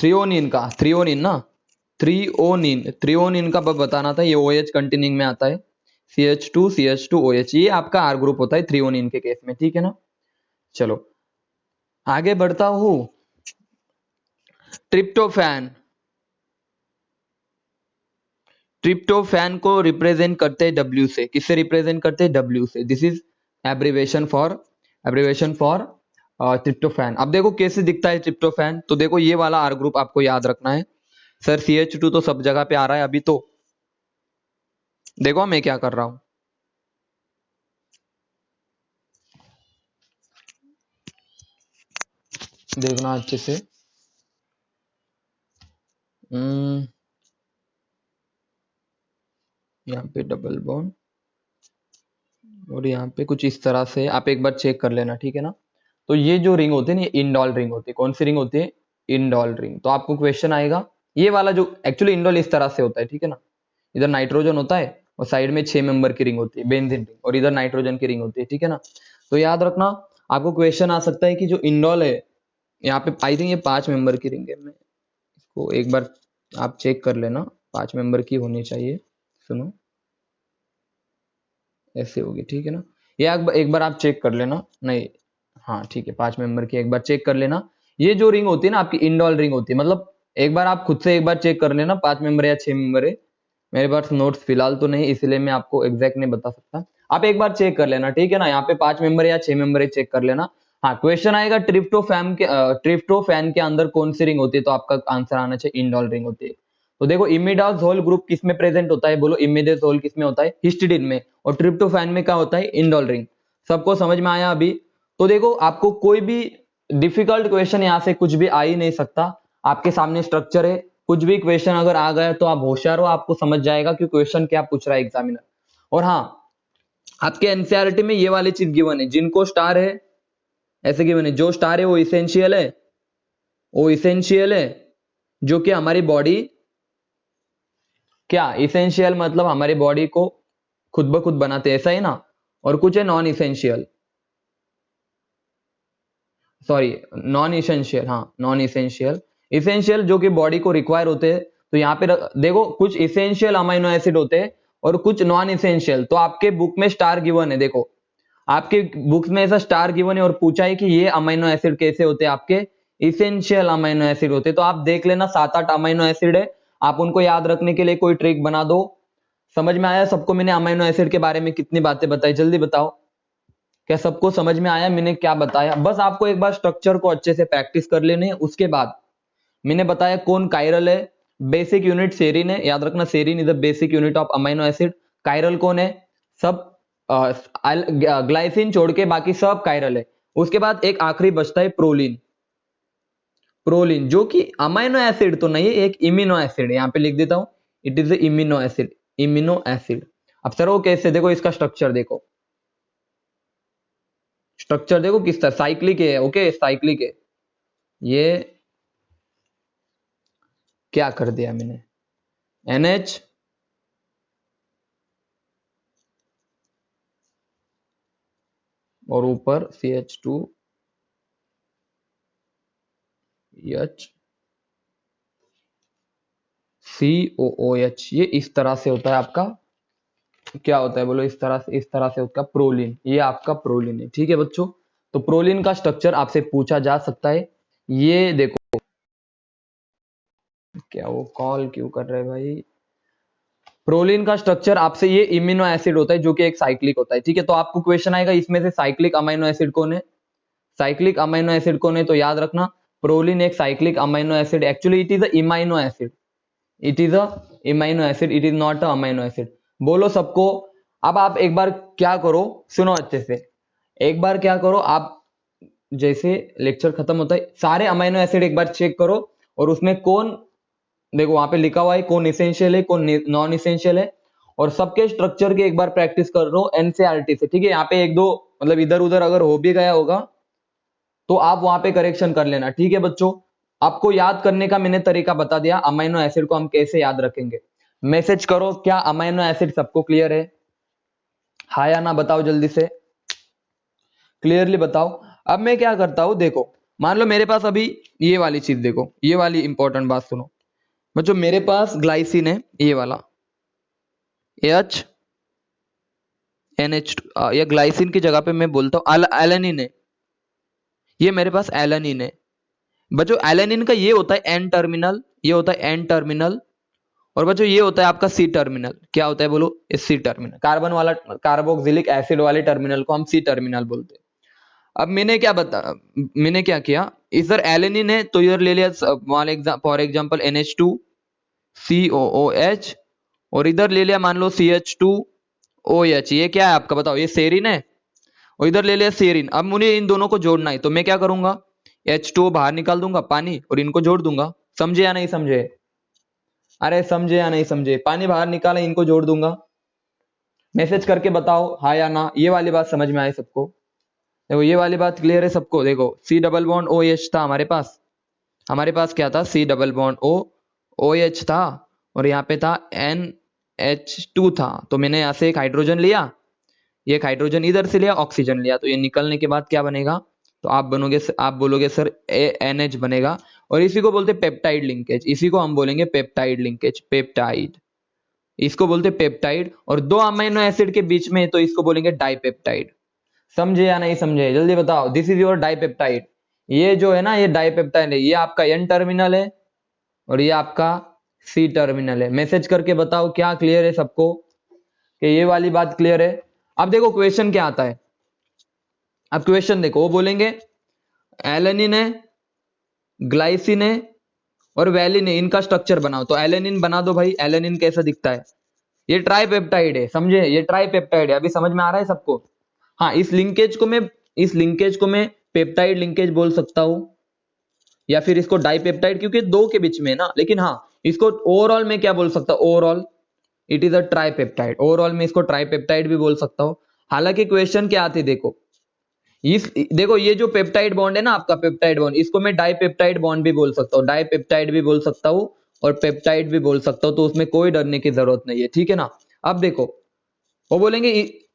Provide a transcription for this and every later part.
Threonine का, threonine ना, threonine का बताना था। ये OH कंटेनिंग में आता है, CH2 ये आपका R ग्रुप होता है थ्रियोनिन के केस में, ठीक है ना। चलो आगे बढ़ता हूं। ट्रिप्टोफैन, ट्रिप्टोफैन को रिप्रेजेंट करते हैं W से। किससे रिप्रेजेंट करते हैं? W से। This is abbreviation for tryptophan. अब देखो कैसे दिखता है ट्रिप्टोफैन, तो देखो ये वाला R ग्रुप आपको याद रखना है। सर CH2 तो सब जगह पे आ रहा है अभी, तो देखो मैं क्या कर रहा हूं, देखना अच्छे से। यहाँ पे डबल बॉन्ड, और यहाँ पे कुछ इस तरह से आप एक बार चेक कर लेना, ठीक है ना। तो ये जो रिंग होती है ना, ये इंडॉल रिंग होती है। कौन सी रिंग होती है? इंडॉल रिंग। तो आपको क्वेश्चन आएगा, ये वाला जो एक्चुअली इंडॉल इस तरह से होता है, ठीक है ना। इधर नाइट्रोजन होता है और साइड में 6 मेंबर की रिंग होती है, बेंजीन रिंग, और इधर नाइट्रोजन की रिंग होती है, ठीक है ना। तो याद रखना, आपको क्वेश्चन आ सकता है कि जो इंडॉल है, यहाँ पे आई थिंक ये 5 मेंबर की रिंग है। मैं इसको एक बार आप चेक कर लेना, 5 मेंबर की होनी चाहिए। सुनो, ऐसे होगी, ठीक है ना। ये एक बार आप चेक कर लेना। नहीं, हाँ ठीक है, 5 मेंबर की एक बार चेक कर लेना। ये जो रिंग होती है ना आपकी, इंडॉल रिंग होती है। मतलब एक बार आप खुद से एक बार चेक कर लेना, 5 मेंबर या 6 मेंबर है। मेरे पास नोट्स फिलहाल तो नहीं, इसलिए मैं आपको एग्जैक्ट नहीं बता सकता। आप एक बार चेक कर लेना, ठीक है ना। यहाँ पे 5 मेंबर या 6 मेंबर है, चेक कर लेना। हाँ, क्वेश्चन आएगा ट्रिप्टोफैन के अंदर कौन सी रिंग होती है, तो आपका आंसर आना चाहिए इंडॉल रिंग होती है। तो देखो इमिडाजोल ग्रुप किस में प्रेजेंट होता है? बोलो, इमिडाजोल किस में होता है? हिस्टिडीन में। और ट्रिप्टोफैन में क्या होता है? Indole ring. सबको समझ में आया अभी? तो देखो आपको कोई भी डिफिकल्ट क्वेश्चन यहाँ से कुछ भी आ ही नहीं सकता। आपके सामने स्ट्रक्चर है, कुछ भी क्वेश्चन अगर आ गया तो आप होशियार हो, आपको समझ जाएगा कि क्वेश्चन क्या पूछ रहा है एग्जामिनर। और हाँ, आपके एनसीईआरटी में ये वाली चीज गिवन है, जिनको स्टार है ऐसे गिवन है। जो स्टार है वो इसेंशियल है, वो इसेंशियल है, जो कि हमारी बॉडी, क्या इसेंशियल मतलब हमारी बॉडी को खुद ब खुद बनाते हैं, ऐसा ही ना। और कुछ है non essential, sorry non essential, हाँ नॉन इसेंशियल। इसेंशियल जो कि बॉडी को रिक्वायर होते हैं। तो यहाँ पे देखो, कुछ इसेंशियल अमाइनो एसिड होते हैं और कुछ नॉन इसेंशियल। तो आपके बुक में स्टार गिवन है, देखो आपके बुक्स में ऐसा स्टार गिवन है और पूछा है कि ये अमाइनो एसिड कैसे होते हैं आपके? इसेंशियल अमाइनो एसिड होते हैं। तो आप देख लेना, 7-8 अमाइनो एसिड है। आप उनको याद रखने के लिए कोई ट्रिक बना दो। समझ में आया सबको? मैंने अमाइनो एसिड के बारे में कितनी बातें बताई, जल्दी बताओ। क्या सबको समझ में आया मैंने क्या बताया? बस आपको एक बार स्ट्रक्चर को अच्छे से प्रैक्टिस कर लेने हैं। उसके बाद मैंने बताया कौन कायरल है, बेसिक यूनिट सेरीन है। याद रखना, serine is the basic unit of amino acid. Chiral कौन है? सब ग्लाइसिन छोड़ के बाकी सब कायरल है। उसके बाद एक आखिरी बचता है प्रोलीन। प्रोलीन जो कि अमाइनो एसिड तो नहीं है, एक इम्यूनो एसिड है। यहाँ पे लिख देता हूं, it is immuno acid, immuno acid. अब सर वो कैसे? देखो इसका स्ट्रक्चर देखो, स्ट्रक्चर देखो किस तरह साइक्लिक है। ओके, साइक्लिक है। ये क्या कर दिया मैंने, NH और ऊपर CH2H, COOH। ये इस तरह से होता है आपका, क्या होता है बोलो? इस तरह से होता है प्रोलीन। ये आपका प्रोलीन है, ठीक है बच्चों। तो प्रोलीन का स्ट्रक्चर आपसे पूछा जा सकता है। ये देखो, क्या वो कॉल क्यों कर रहे हैं भाई? प्रोलीन का स्ट्रक्चर आपसे, ये इम्यूनो एसिड होता है जो कि एक साइक्लिक होता है, ठीक है। तो आपको क्वेश्चन आएगा इसमें से साइक्लिक अमाइनो एसिड कौन है? साइक्लिक अमाइनो एसिड कौन है? तो याद रखना, प्रोलीन एक cyclic amino acid. Actually it is a imino acid, it is a imino acid, it is not a amino acid. बोलो सबको। अब आप एक बार क्या करो, सुनो अच्छे से। एक बार क्या करो आप, जैसे लेक्चर खत्म होता है सारे अमाइनो एसिड एक बार चेक करो, और उसमें कौन, देखो वहां पे लिखा हुआ है कौन इसेंशियल है कौन नॉन इसेंशियल है। और सबके स्ट्रक्चर की एक बार प्रैक्टिस कर लो एनसीईआरटी से, ठीक है। यहाँ पे एक दो मतलब इधर उधर अगर हो भी गया होगा तो आप वहां पे करेक्शन कर लेना, ठीक है बच्चों। आपको याद करने का मैंने तरीका बता दिया, अमाइनो एसिड को हम कैसे याद रखेंगे। मैसेज करो, क्या अमाइनो एसिड सबको क्लियर है? हाँ या ना बताओ जल्दी से, क्लियरली बताओ। अब मैं क्या करता हूं, देखो मान लो मेरे पास अभी ये वाली चीज देखो, ये वाली इंपॉर्टेंट बात सुनो बच्चों, मेरे पास ग्लाइसिन है ये वाला एच NH, या ग्लाइसिन की जगह पे मैं बोलता हूँ एलेनिन है, ये मेरे पास एलेनिन है बच्चों। एलेनिन का ये होता है एन टर्मिनल, ये होता है एन टर्मिनल, और बच्चों ये होता है आपका सी टर्मिनल। क्या होता है बोलो? इस सी टर्मिनल, कार्बन वाला कार्बोक्सिलिक एसिड वाले टर्मिनल को हम सी टर्मिनल बोलते हैं। अब मैंने क्या किया, इधर एलेनिन है तो इधर ले लिया फॉर एग्जांपल NH2 COOH, और इधर ले लिया मान लो CH2OH। ये क्या है आपका बताओ? ये सेरिन है, और इधर ले लिया सेरिन। अब मुझे इन दोनों को जोड़ना है तो मैं क्या करूंगा, H2O बाहर निकाल दूंगा पानी, और इनको जोड़ दूंगा। समझे या नहीं समझे? अरे समझे या नहीं समझे? पानी बाहर निकाला, इनको जोड़ दूंगा। मैसेज करके बताओ हाँ या ना, ये वाली बात समझ में आई सबको? देखो ये वाली बात क्लियर है सबको? देखो C डबल बॉन्ड OH था हमारे पास क्या था? C डबल बॉन्ड OH था, और यहाँ पे था NH2 था। तो मैंने यहाँ से एक हाइड्रोजन लिया, ये एक हाइड्रोजन इधर से लिया, ऑक्सीजन लिया, तो ये निकलने के बाद क्या बनेगा? तो आप बोलोगे सर NH बनेगा, और इसी को बोलते पेप्टाइड लिंकेज। इसी को हम बोलेंगे पेप्टाइड लिंकेज, पेप्टाइड, इसको बोलते पेप्टाइड। और दो अमीनो एसिड के बीच में तो इसको बोलेंगे डाइपेप्टाइड। समझे या नहीं समझे? जल्दी बताओ। This is your dipeptide. ये जो है ना, ये डाइपेप्टाइड है, ये आपका N टर्मिनल है, और ये आपका C टर्मिनल है। मैसेज करके बताओ क्या क्लियर है सबको, कि ये वाली बात क्लियर है? अब देखो क्वेश्चन क्या आता है। अब क्वेश्चन देखो, वो बोलेंगे एलेनिन है, ग्लाइसिन है और वैलिन है, इनका स्ट्रक्चर बनाओ। तो एलेनिन बना दो भाई। एलेनिन कैसा दिखता है? ये ट्राइपेप्टाइड है, समझे? ये ट्राइपेप्टाइड है। अभी समझ में आ रहा है सबको? हाँ, इस लिंकेज को मैं पेप्टाइड लिंकेज बोल सकता हूं, या फिर इसको डाइपेप्टाइड, क्योंकि दो के बीच में है ना। लेकिन हाँ, इसको ओवरऑल में क्या बोल सकता हूं? Overall it is a tripeptide. Overall में इसको ट्राइपेप्टाइड भी बोल सकता हूं। हालांकि क्वेश्चन क्या आते देखो, देखो ये जो पेप्टाइड बॉन्ड है ना आपका, पेप्टाइड बॉन्ड, इसको मैं डाइपेप्टाइड बॉन्ड भी बोल सकता हूँ, डाइपेप्टाइड भी बोल सकता हूँ, और पेप्टाइड भी बोल सकता हूँ। तो उसमें कोई डरने की जरूरत नहीं है, ठीक है ना। अब देखो, वो बोलेंगे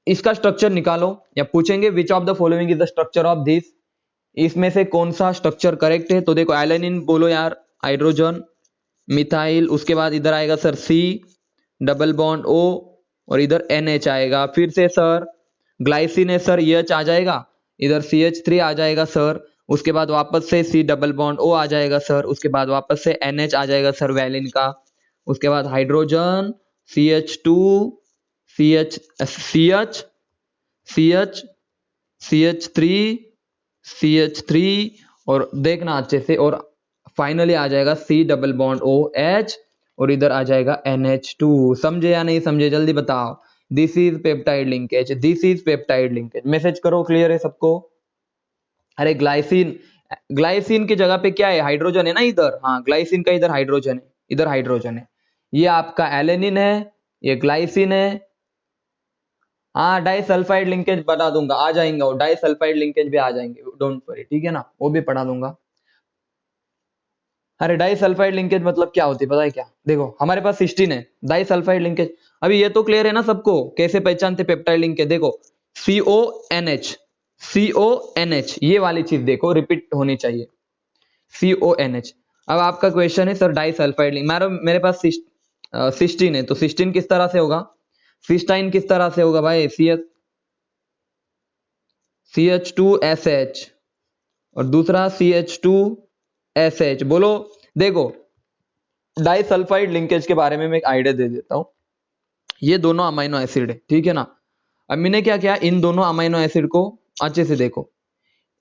इसका स्ट्रक्चर निकालो, या पूछेंगे which of the following is the structure of this, इसमें से कौन सा स्ट्रक्चर करेक्ट है। तो देखो एलेनिन बोलो यार, हाइड्रोजन, मिथाइल, उसके बाद इधर आएगा sir C double bond O, और इधर NH आएगा। फिर से सर ग्लाइसिन है सर, EH आ जाएगा, इधर CH3 आ जाएगा सर, उसके बाद वापस से C डबल बॉन्ड O आ जाएगा सर, उसके बाद वापस से NH आ जाएगा सर वैलिन का, उसके बाद हाइड्रोजन CH2 CH CH3 और देखना अच्छे से, और फाइनली आ जाएगा C डबल बॉन्ड OH, और इधर आ जाएगा NH2। समझे या नहीं समझे? जल्दी बताओ। This is peptide linkage, this is peptide linkage. Message करो क्लियर है सबको? अरे ग्लाइसिन की जगह पे क्या है? हाइड्रोजन है ना इधर। हाँ, ग्लाइसिन का इधर हाइड्रोजन है, इधर हाइड्रोजन है। ये आपका एलेनिन है, ये ग्लाइसिन है। हाँ, डाइसल्फाइड लिंकेज बता दूंगा, आ जाएंगे वो डाइसल्फाइड लिंकेज भी आ जाएंगे, डोंट वरी, ठीक है ना, वो भी पढ़ा दूंगा। अरे डाइसल्फाइड लिंकेज मतलब क्या होती है पता है क्या? देखो हमारे पास सिस्टीन है, डाइसल्फाइड लिंकेज। अभी ये तो क्लियर है ना सबको, कैसे पहचानते पेप्टाइड लिंकेज? देखो CONH ये वाली चीज देखो रिपीट होनी चाहिए, CONH। अब आपका क्वेश्चन है सर डाइसल्फाइड लिंक, मेरे पास सिस्टीन है, तो सिस्टीन किस तरह से होगा? सिस्टाइन किस तरह से होगा भाई? CH2SH, और दूसरा CH2SH। बोलो। देखो डाइसल्फाइड लिंकेज के बारे में मैं एक आइडिया दे देता हूं। ये दोनों अमीनो एसिड है, ठीक है ना। अब मैंने क्या किया, इन दोनों अमीनो एसिड को अच्छे से देखो।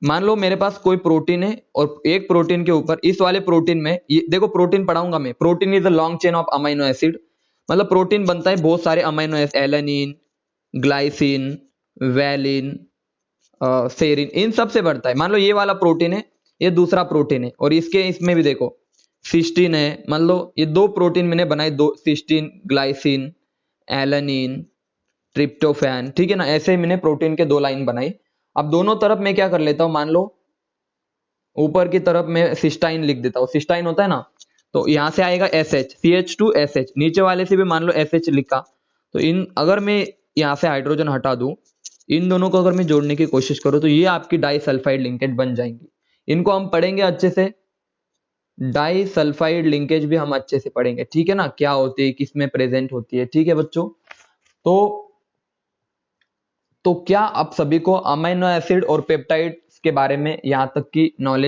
मान लो मेरे पास कोई प्रोटीन है, और एक प्रोटीन के ऊपर, इस वाले प्रोटीन में, ये देखो प्रोटीन पढ़ाऊंगा मैं। Protein is a long chain of amino acid, मतलब प्रोटीन बनता है बहुत सारे amino acid, alanine, glycine, valine, serine, इन सब से बढ़ता है। मान लो ये वाला प्रोटीन है, ये दूसरा प्रोटीन है, और इसमें भी देखो सिस्टीन है। मान लो ये दो प्रोटीन मैंने बनाए, दो, सिस्टीन, ग्लाइसिन, एलेनिन, ट्रिप्टोफैन, ठीक है ना। ऐसे ही मैंने प्रोटीन के दो लाइन बनाई। अब दोनों तरफ मैं क्या कर लेता हूं, मान लो ऊपर की तरफ मैं सिस्टाइन लिख देता हूं, सिस्टाइन होता है ना, तो यहां से आएगा SH, CH2SH, नीचे वाले से भी मान लो SH लिखा। तो अगर मैं यहां से हाइड्रोजन हटा दूं, इन दोनों को अगर मैं जोड़ने की कोशिश करूं, तो ये आपकी डाइसल्फाइड लिंकेज बन जाएंगी। इनको हम पढ़ेंगे अच्छे से। डाई सल्फाइड लिंकेज भी हम अच्छे से पढ़ेंगे, ठीक है ना, क्या होती है, किसमें प्रेजेंट होती है, ठीक है बच्चों। तो क्या आप सभी को अमीनो एसिड और पेप्टाइड्स के बारे में यहाँ तक की नॉलेज